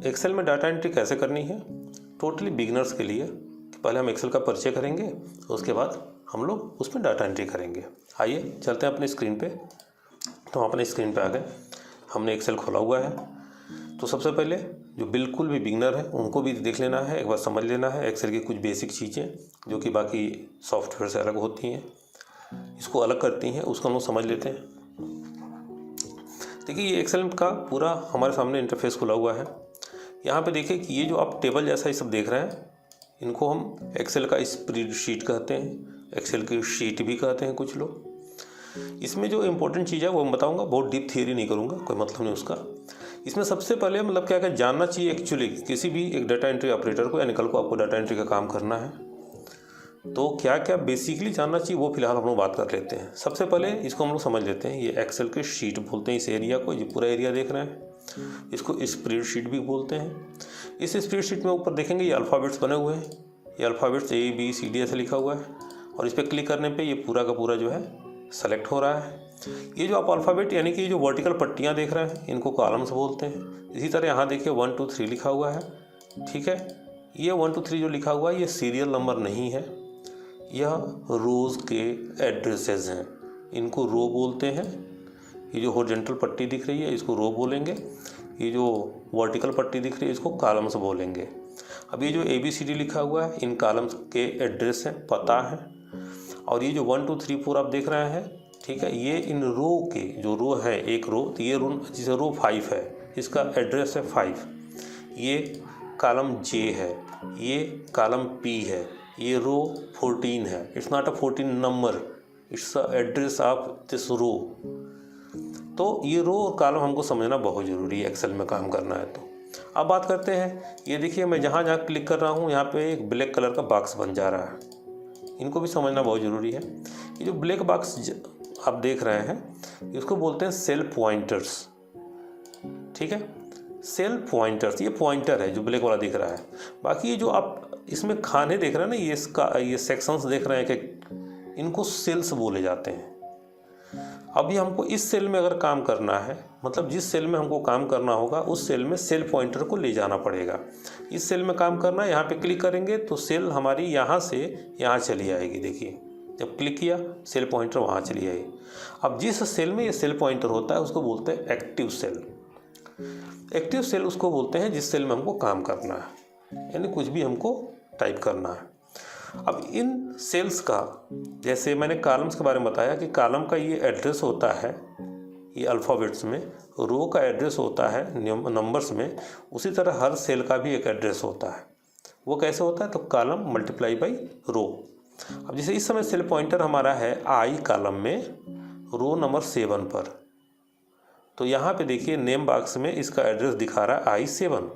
Excel में data entry कैसे करनी है टोटली बिगिनर्स के लिए। पहले हम एक्सेल का परिचय करेंगे, उसके बाद हम लोग उसमें डाटा एंट्री करेंगे। आइए चलते हैं अपनी स्क्रीन पे। तो हम अपनी स्क्रीन पे आ गए, हमने एक्सेल खोला हुआ है। तो सबसे पहले जो बिल्कुल भी बिगिनर है उनको भी देख लेना है, एक बार समझ लेना है एक्सेल की कुछ बेसिक चीज़ें जो कि बाकी सॉफ्टवेयर से अलग होती हैं, इसको अलग करती हैं, उसको हम लोग समझ लेते हैं। देखिए ये एक्सेल का पूरा हमारे सामने इंटरफेस खुला हुआ है। यहाँ पे देखिए कि ये जो आप टेबल जैसा ये सब देख रहे हैं, इनको हम एक्सेल का स्प्रेडशीट कहते हैं, एक्सेल की शीट भी कहते हैं कुछ लोग। इसमें जो इम्पोर्टेंट चीज़ है वो मैं बताऊँगा, बहुत डीप थियरी नहीं करूँगा, कोई मतलब नहीं उसका। इसमें सबसे पहले मतलब क्या क्या जानना चाहिए एक्चुअली किसी भी एक डाटा एंट्री ऑपरेटर को, यानी कल को आपको डाटा एंट्री का काम करना है तो क्या क्या बेसिकली जानना चाहिए वो फिलहाल हम लोग बात कर लेते हैं। सबसे पहले इसको हम लोग समझ लेते हैं, ये एक्सेल के शीट बोलते हैं इस एरिया को, ये पूरा एरिया देख रहे हैं, इसको स्प्रेडशीट भी बोलते हैं। इस स्प्रेडशीट में ऊपर देखेंगे ये अल्फ़ाबेट्स बने हुए हैं, ये अल्फ़ाबेट्स ABCD ऐसे लिखा हुआ है और इस पर क्लिक करने पे ये पूरा का पूरा जो है सेलेक्ट हो रहा है। ये जो आप अल्फ़ाबेट यानी कि जो वर्टिकल पट्टियाँ देख रहे हैं इनको कॉलम्स बोलते हैं। इसी तरह यहाँ देखिए 1 2 3 लिखा हुआ है, ठीक है। ये 1 2 3 जो लिखा हुआ है ये सीरियल नंबर नहीं है, यह रोज़ के एड्रेसेस हैं, इनको रो बोलते हैं। ये जो हॉरिजॉन्टल पट्टी दिख रही है इसको रो बोलेंगे, ये जो वर्टिकल पट्टी दिख रही है इसको कॉलम्स बोलेंगे। अब ये जो ABCD लिखा हुआ है इन कॉलम्स के एड्रेस हैं, पता है। और ये जो 1 2 3 4 आप देख रहे हैं, ठीक है, ये इन रो के जो रो है एक रो, तो ये रो जिसे रो 5 है इसका एड्रेस है 5। ये कॉलम J है, ये कॉलम P है, ये रो 14 है। It's not a 14 number, it's the address of this row. तो ये रो और कॉलम हमको समझना बहुत ज़रूरी है एक्सेल में काम करना है। तो अब बात करते हैं, ये देखिए मैं जहाँ जहाँ क्लिक कर रहा हूँ यहाँ पे एक ब्लैक कलर का बॉक्स बन जा रहा है, इनको भी समझना बहुत ज़रूरी है। ये जो ब्लैक बॉक्स आप देख रहे हैं इसको बोलते हैं सेल पॉइंटर्स, ठीक है, सेल पॉइंटर्स। ये पॉइंटर है जो ब्लैक वाला दिख रहा है। बाकी ये जो आप इसमें खाने देख रहे हैं ना, ये इसका ये सेक्शंस देख रहे हैं कि इनको सेल्स बोले जाते हैं। अभी हमको इस सेल में अगर काम करना है, मतलब जिस सेल में हमको काम करना होगा उस सेल में सेल पॉइंटर को ले जाना पड़ेगा। इस सेल में काम करना है, यहाँ पे क्लिक करेंगे तो सेल हमारी यहाँ से यहाँ चली आएगी। देखिए जब क्लिक किया सेल पॉइंटर वहाँ चली आई। अब जिस सेल में ये सेल पॉइंटर होता है उसको बोलते हैं एक्टिव सेल। एक्टिव सेल उसको बोलते हैं जिस सेल में हमको काम करना है, यानी कुछ भी हमको टाइप करना है। अब इन सेल्स का, जैसे मैंने कॉलम्स के बारे में बताया कि कॉलम का ये एड्रेस होता है ये अल्फ़ाबेट्स में, रो का एड्रेस होता है नंबर्स में, उसी तरह हर सेल का भी एक एड्रेस होता है। वो कैसे होता है, तो कॉलम मल्टीप्लाई बाई रो। अब जैसे इस समय सेल पॉइंटर हमारा है I कॉलम में रो नंबर 7 पर, तो यहाँ पे देखिए नेम बॉक्स में इसका एड्रेस दिखा रहा है I7।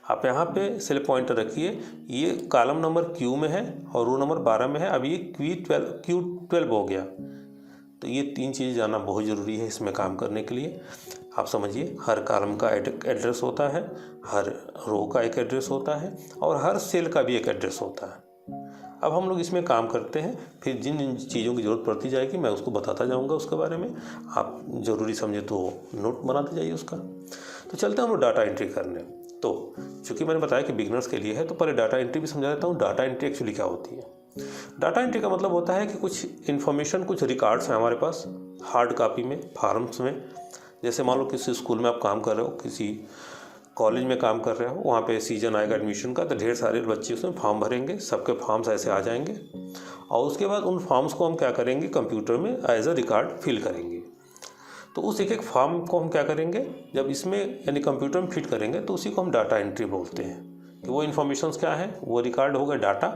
आप यहाँ पे सेल पॉइंटर रखिए, ये कॉलम नंबर Q में है और रो नंबर 12 में है। अब ये Q12 हो गया। तो ये 3 चीज़ जानना बहुत ज़रूरी है इसमें काम करने के लिए। आप समझिए हर कॉलम का एड्रेस होता है, हर रो का एक एड्रेस होता है और हर सेल का भी एक एड्रेस होता है। अब हम लोग इसमें काम करते हैं, फिर जिन जिन चीज़ों की ज़रूरत पड़ती जाएगी मैं उसको बताता जाऊंगा उसके बारे में। आप ज़रूरी समझे तो नोट बनाते जाइए उसका। तो चलते हैं हम लोग डाटा एंट्री करने। तो चूँकि मैंने बताया कि बिगिनर्स के लिए है तो पहले डाटा एंट्री भी समझा देता हूँ। डाटा एंट्री एक्चुअली क्या होती है। डाटा एंट्री का मतलब होता है कि कुछ इन्फॉर्मेशन, कुछ रिकॉर्ड्स हैं हमारे पास हार्ड कॉपी में, फॉर्म्स में। जैसे मान लो किसी स्कूल में आप काम कर रहे हो, किसी कॉलेज में काम कर रहे हो, वहाँ पे सीजन आएगा एडमिशन का तो ढेर सारे बच्चे उसमें फॉर्म भरेंगे, सबके फॉर्म्स ऐसे आ जाएंगे और उसके बाद उन फॉर्म्स को हम क्या करेंगे, कंप्यूटर में एज अ रिकॉर्ड फिल करेंगे। तो उस एक एक फॉर्म को हम क्या करेंगे, जब इसमें यानी कंप्यूटर में फिट करेंगे तो उसी को हम डाटा एंट्री बोलते हैं। कि वो इन्फॉर्मेशंस क्या है, वो रिकॉर्ड होगा डाटा,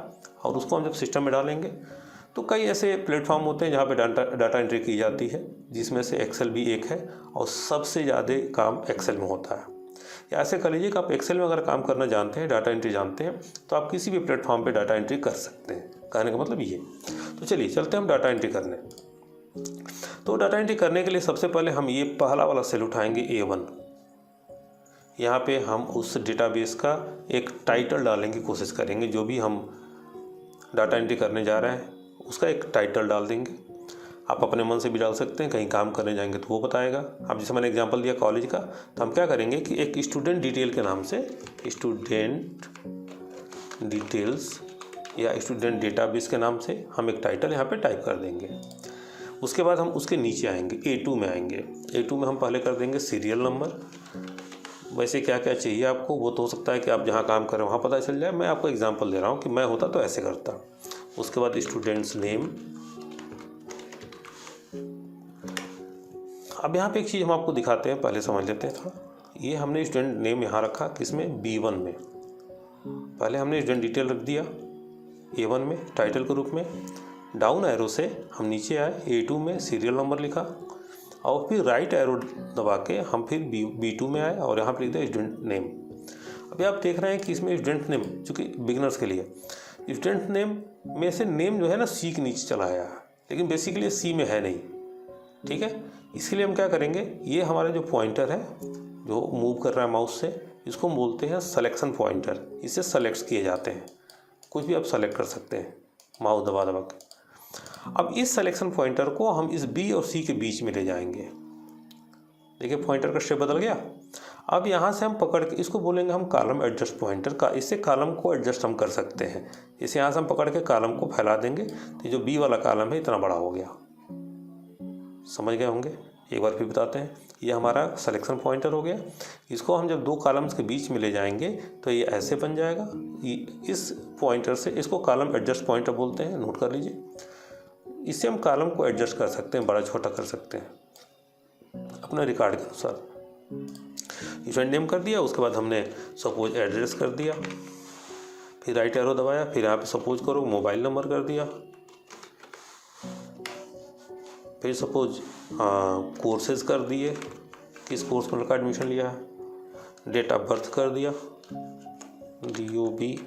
और उसको हम जब सिस्टम में डालेंगे तो कई ऐसे प्लेटफॉर्म होते हैं जहाँ पे डाटा एंट्री की जाती है, जिसमें से एक्सेल भी एक है और सबसे ज़्यादा काम एक्सेल में होता है। या ऐसे कर लीजिए कि आप एक्सेल में अगर काम करना जानते हैं, डाटा एंट्री जानते हैं, तो आप किसी भी प्लेटफॉर्म पे डाटा एंट्री कर सकते हैं। कहने का मतलब ये। तो चलिए चलते हैं हम डाटा एंट्री करने। तो डाटा एंट्री करने के लिए सबसे पहले हम ये पहला वाला सेल उठाएंगे A1। यहाँ पे हम उस डेटाबेस का एक टाइटल डालने की कोशिश करेंगे, जो भी हम डाटा एंट्री करने जा रहे हैं उसका एक टाइटल डाल देंगे। आप अपने मन से भी डाल सकते हैं, कहीं काम करने जाएंगे तो वो बताएगा। अब जैसे मैंने एग्जांपल दिया कॉलेज का, तो हम क्या करेंगे कि एक स्टूडेंट डिटेल के नाम से स्टूडेंट डिटेल्स या स्टूडेंट डेटाबेस के नाम से हम एक टाइटल यहाँ पे टाइप कर देंगे। उसके बाद हम उसके नीचे आएंगे, A2 में आएंगे। A2 में हम पहले कर देंगे सीरियल नंबर। वैसे क्या क्या चाहिए आपको वो तो हो सकता है कि आप जहाँ काम करें वहाँ पता चल जाए, मैं आपको एग्जांपल दे रहा हूँ कि मैं होता तो ऐसे करता। उसके बाद स्टूडेंट्स नेम। अब यहाँ पे एक चीज़ हम आपको दिखाते हैं, पहले समझ लेते हैं थोड़ा। ये हमने स्टूडेंट नेम यहाँ रखा किसमें, B1 में। पहले हमने स्टूडेंट डिटेल रख दिया A1 में टाइटल के रूप में। डाउन एरो से हम नीचे आए, A2 में सीरियल नंबर लिखा और फिर राइट एरो दबा के हम फिर B2 में आए और यहाँ पर लिख दिया स्टूडेंट नेम। अभी आप देख रहे हैं कि इसमें स्टूडेंट नेम चूँकि बिगिनर्स के लिए स्टूडेंट नेम में से नेम जो है ना C के नीचे चला आया, लेकिन बेसिकली C में है नहीं, ठीक है। इसके लिए हम क्या करेंगे, ये हमारा जो पॉइंटर है जो मूव कर रहा है माउस से, इसको बोलते हैं सिलेक्शन पॉइंटर। इससे सेलेक्ट किए जाते हैं, कुछ भी आप सेलेक्ट कर सकते हैं माउस दबा दबा के। अब इस सिलेक्शन पॉइंटर को हम इस B और C के बीच में ले जाएंगे। देखिए पॉइंटर का शेप बदल गया। अब यहाँ से हम पकड़ के इसको बोलेंगे हम कॉलम एडजस्ट पॉइंटर का। इससे कॉलम को एडजस्ट हम कर सकते हैं। इसे यहाँ से हम पकड़ के कॉलम को फैला देंगे तो जो B वाला कॉलम है इतना बड़ा हो गया। समझ गए होंगे, एक बार फिर बताते हैं। ये हमारा सिलेक्शन पॉइंटर हो गया। इसको हम जब दो कॉलम्स के बीच में ले जाएंगे तो ये ऐसे बन जाएगा। इस पॉइंटर से इसको कॉलम एडजस्ट पॉइंटर बोलते हैं, नोट कर लीजिए। इससे हम कॉलम को एडजस्ट कर सकते हैं, बड़ा छोटा कर सकते हैं अपने रिकॉर्ड के अनुसार। स्टूडेंट नेम कर दिया, उसके बाद हमने सपोज एड्रेस कर दिया, फिर राइट एरो दबाया, फिर यहाँ पे सपोज करो मोबाइल नंबर कर दिया, फिर सपोज कोर्सेज कर दिए, किस कोर्स में लड़का एडमिशन लिया है, डेट ऑफ बर्थ कर दिया DOB,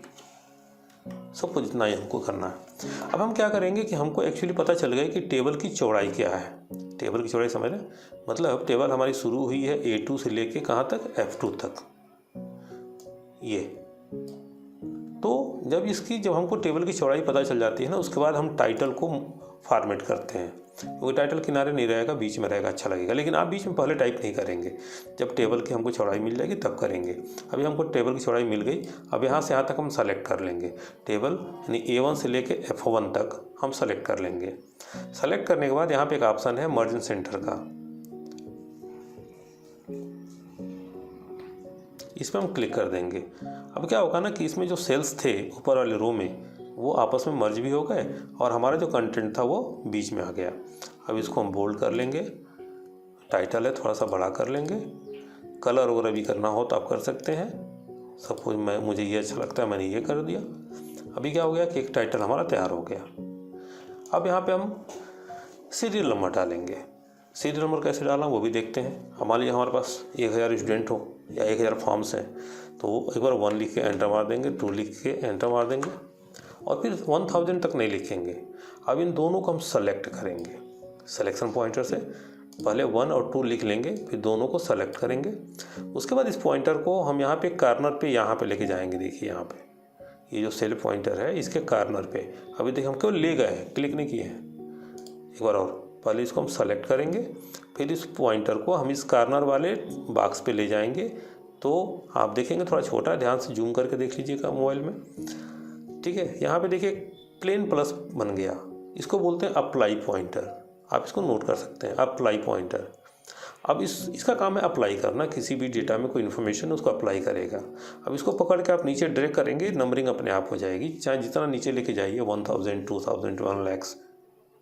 सपोज इतना ही हमको करना है। अब हम क्या करेंगे कि हमको एक्चुअली पता चल गया कि टेबल की चौड़ाई क्या है। टेबल की चौड़ाई समझ रहे, मतलब टेबल हमारी शुरू हुई है A2 से लेके कहाँ तक, F2 तक। ये तो जब हमको टेबल की चौड़ाई पता चल जाती है ना, उसके बाद हम टाइटल को फॉर्मेट करते हैं। क्योंकि टाइटल किनारे नहीं रहेगा, बीच में रहेगा, अच्छा लगेगा। लेकिन आप बीच में पहले टाइप नहीं करेंगे, जब टेबल की हमको चौड़ाई मिल जाएगी तब करेंगे। अभी हमको टेबल की चौड़ाई मिल गई, अब यहाँ से यहाँ तक हम सेलेक्ट कर लेंगे। टेबल यानी A1 से लेके F1 तक हम सेलेक्ट कर लेंगे। सेलेक्ट करने के बाद यहाँ पे एक ऑप्शन है मर्ज सेंटर का, इस पर हम क्लिक कर देंगे। अब क्या होगा ना कि इसमें जो सेल्स थे ऊपर वाले रो में वो आपस में मर्ज भी हो गए और हमारा जो कंटेंट था वो बीच में आ गया। अब इसको हम बोल्ड कर लेंगे, टाइटल है थोड़ा सा बड़ा कर लेंगे, कलर वगैरह भी करना हो तो आप कर सकते हैं। सपोज मुझे ये अच्छा लगता है, मैंने ये कर दिया। अभी क्या हो गया कि एक टाइटल हमारा तैयार हो गया। अब यहाँ पे हम सीरियल नंबर डालेंगे। सीरियल नंबर कैसे डालना वो भी देखते हैं। हमारे लिए हमारे पास 1000 स्टूडेंट हो या 1000 फॉर्म्स हैं तो एक बार 1 लिख के एंटर मार देंगे, 2 लिख के एंटर मार देंगे और फिर 1000 तक नहीं लिखेंगे। अब इन दोनों को हम सेलेक्ट करेंगे सिलेक्शन पॉइंटर से। पहले 1 और 2 लिख लेंगे, फिर दोनों को सेलेक्ट करेंगे। उसके बाद इस पॉइंटर को हम यहाँ पे कॉर्नर पे यहाँ पे लेके जाएंगे। देखिए यहाँ पे ये जो सेल पॉइंटर है इसके कॉर्नर पे। अभी देखिए हम केवल ले गए हैं, क्लिक नहीं किए हैं। एक बार और, पहले इसको हम सेलेक्ट करेंगे, फिर इस पॉइंटर को हम इस कॉर्नर वाले बॉक्स पे ले जाएंगे। तो आप देखेंगे थोड़ा छोटा है, ध्यान से जूम करके देख लीजिएगा मोबाइल में, ठीक है। यहाँ पे देखिए प्लेन प्लस बन गया, इसको बोलते हैं अप्लाई पॉइंटर। आप इसको नोट कर सकते हैं, अप्लाई पॉइंटर। अब इसका काम है अप्लाई करना, किसी भी डेटा में कोई इन्फॉर्मेशन है उसको अप्लाई करेगा। अब इसको पकड़ के आप नीचे ड्रैग करेंगे, नंबरिंग अपने आप हो जाएगी, चाहे जितना नीचे लेके जाइए 1000, 2000, 1 लाख,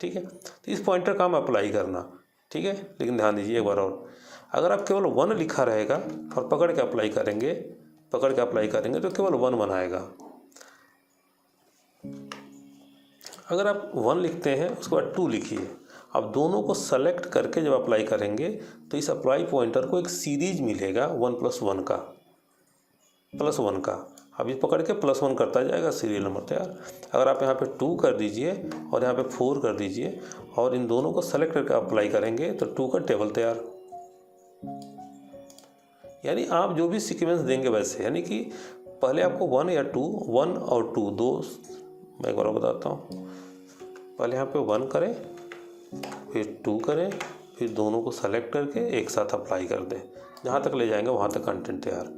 ठीक है। तो इस पॉइंटर काम अप्लाई करना, ठीक है। लेकिन ध्यान दीजिए एक बार और, अगर आप केवल 1 लिखा रहेगा और पकड़ के अप्लाई करेंगे तो केवल 1 बनाएगा। अगर आप 1 लिखते हैं उसके बाद 2 लिखिए। अब दोनों को सेलेक्ट करके जब अप्लाई करेंगे तो इस अप्लाई पॉइंटर को एक सीरीज मिलेगा 1 + 1 का, +1 का। अब ये पकड़ के +1 करता जाएगा, सीरियल नंबर तैयार। अगर आप यहाँ पे 2 कर दीजिए और यहाँ पे 4 कर दीजिए और इन दोनों को सेलेक्ट करके अप्लाई करेंगे तो 2 का टेबल तैयार। यानी आप जो भी सीक्वेंस देंगे वैसे, यानी कि पहले आपको 1 या 2, 1 और 2 दो, मैं एक बार बताता हूँ। पहले यहाँ पे 1 करें, फिर 2 करें, फिर दोनों को सेलेक्ट करके एक साथ अप्लाई कर दें। जहाँ तक ले जाएंगे वहाँ तक कंटेंट तैयार।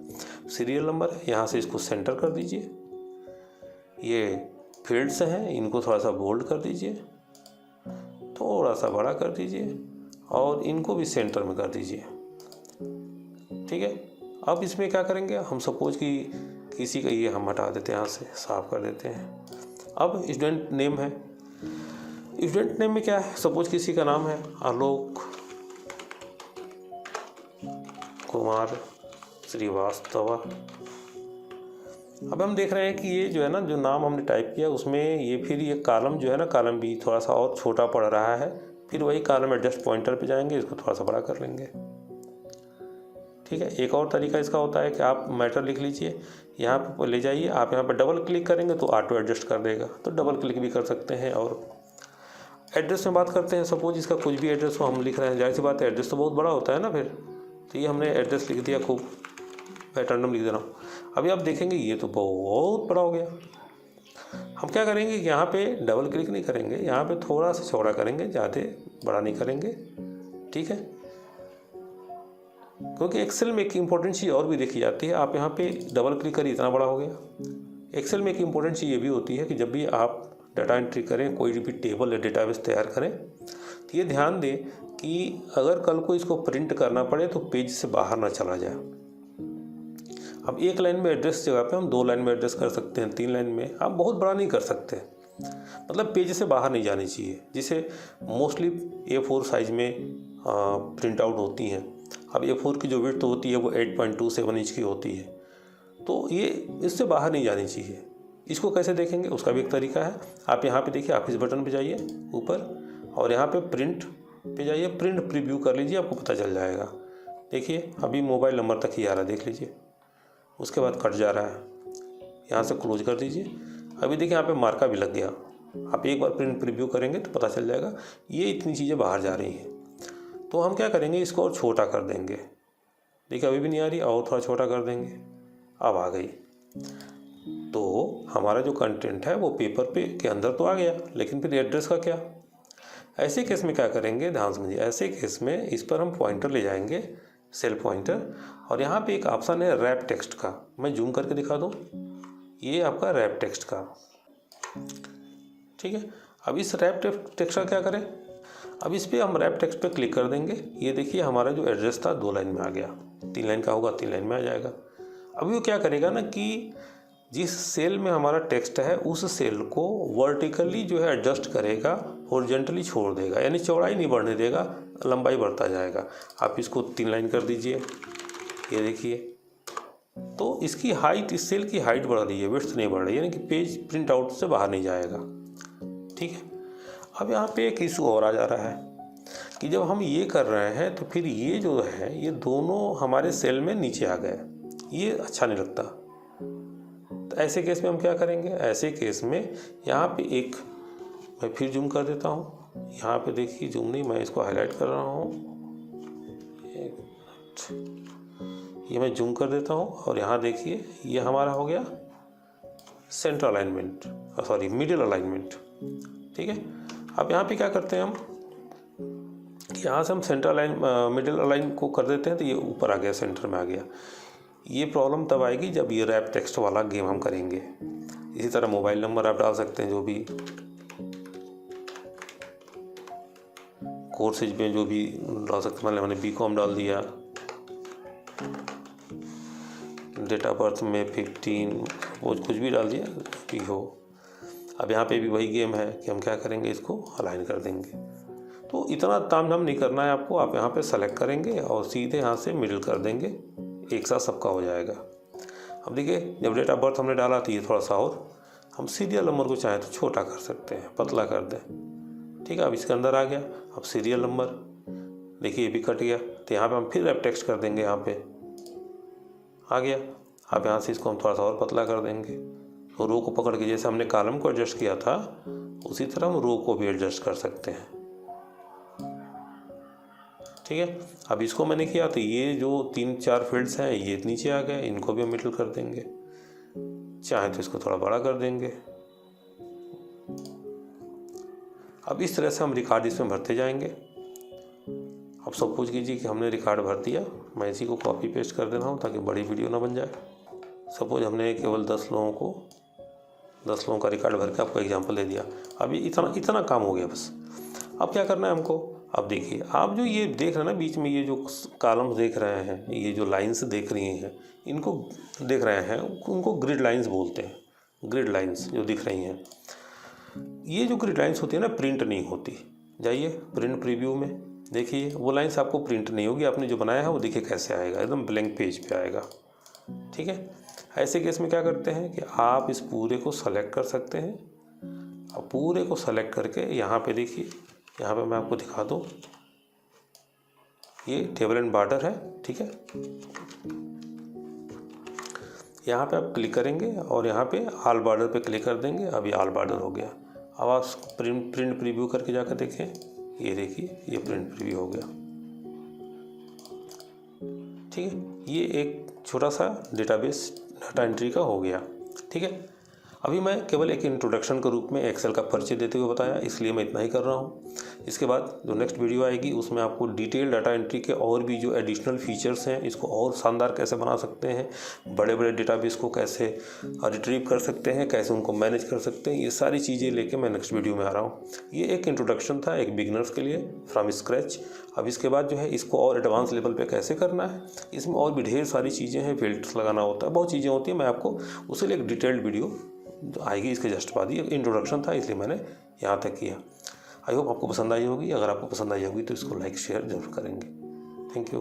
सीरियल नंबर यहाँ से इसको सेंटर कर दीजिए। ये फील्ड्स हैं, इनको थोड़ा सा बोल्ड कर दीजिए, थोड़ा सा बड़ा कर दीजिए और इनको भी सेंटर में कर दीजिए। ठीक है। अब इसमें क्या करेंगे, हम सपोज कि किसी का ये हम हटा देते हैं, यहाँ से साफ कर देते हैं। अब स्टूडेंट नेम है, स्टूडेंट नेम में क्या है, सपोज किसी का नाम है आलोक कुमार श्रीवास्तव। अब हम देख रहे हैं कि ये जो है ना, जो नाम हमने टाइप किया उसमें ये फिर ये कॉलम जो है ना, कॉलम भी थोड़ा सा और छोटा पड़ रहा है। फिर वही कॉलम एडजस्ट पॉइंटर पे जाएंगे, इसको थोड़ा सा बड़ा कर लेंगे। ठीक है। एक और तरीका इसका होता है कि आप मैटर लिख लीजिए, यहाँ पर ले जाइए, आप यहाँ पर डबल क्लिक करेंगे तो ऑटो एडजस्ट कर देगा, तो डबल क्लिक भी कर सकते हैं। और एड्रेस में बात करते हैं, सपोज इसका कुछ भी एड्रेस हो हम लिख रहे हैं, जाहिर सी बात है एड्रेस तो बहुत बड़ा होता है ना फिर, तो ये हमने एड्रेस लिख दिया, खूब पैटर्न लिख दे रहा हूँ। अभी आप देखेंगे ये तो बहुत बड़ा हो गया। हम क्या करेंगे, यहाँ पे डबल क्लिक नहीं करेंगे, यहाँ पे थोड़ा सा चौड़ा करेंगे, ज़्यादा बड़ा नहीं करेंगे। ठीक है। क्योंकि एक्सेल में एक इम्पोर्टेंट चीज़ और भी देखी जाती है, आप यहाँ पे डबल क्लिक करिए इतना बड़ा हो गया। एक्सेल में एक इम्पोर्टेंट चीज़ ये भी होती है कि जब भी आप डाटा एंट्री करें, कोई भी टेबल या डेटाबेस तैयार करें, तो ये ध्यान दें कि अगर कल को इसको प्रिंट करना पड़े तो पेज से बाहर ना चला जाए। अब एक लाइन में एड्रेस जगह पे हम 2 लाइन में एड्रेस कर सकते हैं, 3 लाइन में आप बहुत बड़ा नहीं कर सकते, मतलब पेज से बाहर नहीं जानी चाहिए, जिसे मोस्टली A4 साइज में प्रिंट आउट होती हैं। अब A4 की जो विड्थ होती है वो 8.27 इंच की होती है, तो ये इससे बाहर नहीं जानी चाहिए। इसको कैसे देखेंगे, उसका भी एक तरीका है। आप यहाँ पे देखिए, ऑफिस बटन पे जाइए ऊपर और यहाँ पे प्रिंट पे जाइए, प्रिंट प्रीव्यू कर लीजिए, आपको पता चल जाएगा। देखिए अभी मोबाइल नंबर तक ही आ रहा है, देख लीजिए, उसके बाद कट जा रहा है, यहाँ से क्लोज कर दीजिए। अभी देखिए यहाँ पे मार्का भी लग गया। आप एक बार प्रिंट प्रीव्यू करेंगे तो पता चल जाएगा ये इतनी चीज़ें बाहर जा रही हैं। तो हम क्या करेंगे, इसको और छोटा कर देंगे। देखिए अभी भी नहीं आ रही, और थोड़ा छोटा कर देंगे, अब आ गई। तो हमारा जो कंटेंट है वो पेपर पे के अंदर तो आ गया, लेकिन फिर एड्रेस का क्या। ऐसे केस में क्या करेंगे, ध्यान समझिए। ऐसे केस में इस पर हम पॉइंटर ले जाएंगे, सेल पॉइंटर, और यहाँ पे एक ऑप्शन है रैप टेक्स्ट का। मैं जूम करके दिखा दूँ, ये आपका रैप टेक्स्ट का। ठीक है। अब इस रैप टेक्स्ट का क्या करें, अब इस पर हम रैप टेक्स्ट पे क्लिक कर देंगे। ये देखिए हमारा जो एड्रेस था 2 लाइन में आ गया, 3 लाइन का होगा 3 लाइन में आ जाएगा। अभी वो क्या करेगा ना कि जिस सेल में हमारा टेक्स्ट है उस सेल को वर्टिकली जो है एडजस्ट करेगा, हॉरिजॉन्टली छोड़ देगा, यानी चौड़ाई नहीं बढ़ने देगा, लंबाई बढ़ता जाएगा। आप इसको 3 लाइन कर दीजिए, ये देखिए, तो इसकी हाइट, इस सेल की हाइट बढ़ रही है, विड्थ नहीं बढ़ रही है, यानी कि पेज प्रिंट आउट से बाहर नहीं जाएगा। ठीक है। अब यहाँ पे एक इशू और आ जा रहा है कि जब हम ये कर रहे हैं तो फिर ये जो है ये दोनों हमारे सेल में नीचे आ गए, ये अच्छा नहीं लगता। तो ऐसे केस में हम क्या करेंगे, ऐसे केस में यहाँ पे एक, मैं फिर जूम कर देता हूँ, यहाँ पे देखिए जूम नहीं, मैं इसको हाईलाइट कर रहा हूँ, ये मैं जूम कर देता हूँ, और यहाँ देखिए ये हमारा हो गया centre alignment, sorry middle alignment. ठीक है। अब यहाँ पे क्या करते हैं हम, यहाँ से हम सेंटर अलाइन मिडिल अलाइन को कर देते हैं, तो ये ऊपर आ गया, सेंटर में आ गया। ये प्रॉब्लम तब आएगी जब ये रैप टेक्स्ट वाला गेम हम करेंगे। इसी तरह मोबाइल नंबर आप डाल सकते हैं, जो भी कोर्सेज में जो भी डाल सकते हैं, मैंने BCom डाल दिया, डेट ऑफ बर्थ में 15 वो कुछ भी डाल दिया भी हो। अब यहाँ पे भी वही गेम है कि हम क्या करेंगे, इसको अलाइन कर देंगे। तो इतना तामझाम नहीं करना है आपको, आप यहाँ पे सेलेक्ट करेंगे और सीधे यहाँ से मिडिल कर देंगे, एक साथ सबका हो जाएगा। अब देखिए जब डेट ऑफ बर्थ हमने डाला तो ये थोड़ा सा, और हम सीरियल नंबर को चाहें तो छोटा कर सकते हैं, पतला कर दें। ठीक है। अब इसके अंदर आ गया। अब सीरियल नंबर देखिए ये भी कट गया, तो यहाँ पे हम फिर रैप टेक्स्ट कर देंगे, यहाँ पे आ गया। अब यहाँ से इसको हम थोड़ा सा और पतला कर देंगे, तो रो को पकड़ के जैसे हमने कॉलम को एडजस्ट किया था उसी तरह हम रो को भी एडजस्ट कर सकते हैं। ठीक है। अब इसको मैंने किया तो ये जो 3-4 फील्ड्स हैं ये नीचे आ गए, इनको भी हम मिडिल कर देंगे, चाहे तो इसको थोड़ा बड़ा कर देंगे। अब इस तरह से हम रिकॉर्ड इसमें भरते जाएंगे। अब सपोज कीजिए कि हमने रिकॉर्ड भर दिया, मैं इसी को कॉपी पेस्ट कर दे रहा हूँ ताकि बड़ी वीडियो ना बन जाए। सपोज हमने केवल 10 लोगों का रिकॉर्ड भर के आपको एग्जांपल दे दिया। अब ये इतना काम हो गया बस। अब क्या करना है हमको, अब देखिए आप जो ये देख रहे हैं ना बीच में, ये जो कॉलम्स देख रहे हैं, ये जो लाइंस देख रही हैं, इनको देख रहे हैं, उनको ग्रिड लाइंस बोलते हैं। ग्रिड लाइंस जो दिख रही हैं, ये जो ग्रिड लाइंस होती है ना, प्रिंट नहीं होती। जाइए प्रिंट प्रीव्यू में देखिए, वो लाइंस आपको प्रिंट नहीं होगी। आपने जो बनाया है वो देखिए कैसे आएगा, एकदम ब्लैंक पेज पे आएगा। ठीक है, ऐसे केस में क्या करते हैं कि आप इस पूरे को सेलेक्ट कर सकते हैं। अब पूरे को सेलेक्ट करके यहाँ पे देखिए, यहाँ पे मैं आपको दिखा दूँ, ये टेबल एंड बॉर्डर है। ठीक है, यहाँ पे आप क्लिक करेंगे और यहाँ पे ऑल बॉर्डर पे क्लिक कर देंगे। अब ये ऑल बॉर्डर हो गया। अब आप प्रिंट प्रीव्यू करके जाकर देखें, ये देखिए ये प्रिंट प्रीव्यू हो गया। ठीक है, ये एक छोटा सा डेटाबेस डाटा एंट्री का हो गया। ठीक है, अभी मैं केवल एक इंट्रोडक्शन के रूप में एक्सेल का परिचय देते हुए बताया, इसलिए मैं इतना ही कर रहा हूँ। इसके बाद जो नेक्स्ट वीडियो आएगी उसमें आपको डिटेल डाटा एंट्री के और भी जो एडिशनल फीचर्स हैं, इसको और शानदार कैसे बना सकते हैं, बड़े बड़े डेटाबेस को कैसे रिट्रीव कर सकते हैं, कैसे उनको मैनेज कर सकते हैं, ये सारी चीज़ें लेके मैं नेक्स्ट वीडियो में आ रहा हूँ। ये एक इंट्रोडक्शन था एक बिगिनर्स के लिए फ्रॉम स्क्रैच। अब इसके बाद जो है इसको और एडवांस लेवल पे कैसे करना है, इसमें और भी ढेर सारी चीज़ें हैं, फिल्टर्स लगाना होता है, बहुत चीज़ें होती हैं। मैं आपको उसके लिए एक डिटेल्ड वीडियो आएगी इसके जस्ट बाद। ये इंट्रोडक्शन था इसलिए मैंने यहाँ तक किया। आई होप आपको पसंद आई होगी। अगर आपको पसंद आई होगी तो इसको लाइक शेयर जरूर करेंगे। Thank you.